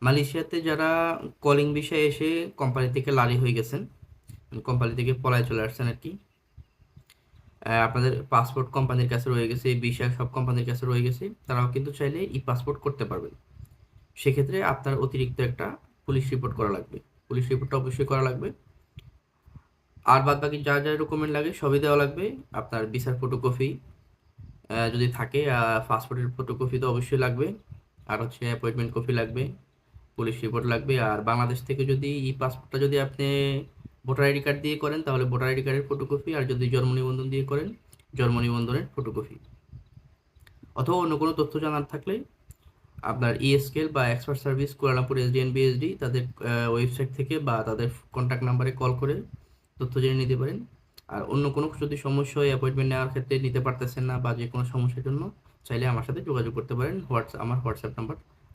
মালয়েশিয়াতে যারা কলিং বিষয়ে এসে কোম্পানি থেকে লারি হয়ে গেছেন, কোম্পানি থেকে পলায় চলে আসছেন আর কি, আপনাদের পাসপোর্ট কোম্পানির কাছে রয়ে গেছে, ভিসা সব কোম্পানির কাছে রয়ে গেছে, তারাও কিন্তু চাইলে ই পাসপোর্ট করতে পারবেন। সেক্ষেত্রে আপনার অতিরিক্ত একটা পুলিশ রিপোর্ট করা লাগবে। পুলিশ রিপোর্টটা অবশ্যই করা লাগবে। আর বাদ বাকি যা যা ডকুমেন্ট লাগে সবই দেওয়া লাগবে। আপনার ভিসার ফটোকপি যদি থাকে, পাসপোর্টের ফটোকপি তো অবশ্যই লাগবে। আর হচ্ছে অ্যাপয়েন্টমেন্ট কপি লাগবে, পুলিশ রিপোর্ট লাগবে। আর বাংলাদেশ থেকে যদি ই পাসপোর্টটা যদি আপনি ভোটার আইডি কার্ড দিয়ে করেন তাহলে ভোটার আইডি কার্ডের ফটোকপি, আর যদি জন্ম নিবন্ধন দিয়ে করেন জন্ম নিবন্ধনের ফটোকপি। অথবা অন্য কোনো তথ্য জানার থাকলে আপনার ইএসকেল বা expert service Kuala Lumpur SDN BSD তাদের ওয়েবসাইট থেকে বা তাদের কন্ট্যাক্ট নাম্বারে কল করে তথ্য জেনে নিতে পারেন। আর অন্য কোনো যদি সমস্যা হয় অ্যাপয়েন্টমেন্ট নেওয়ার ক্ষেত্রে নিতে পারতেছেন না বা যে কোনো সমস্যার জন্য চাইলে আমার সাথে যোগাযোগ করতে পারেন। আমার হোয়াটসঅ্যাপ নাম্বার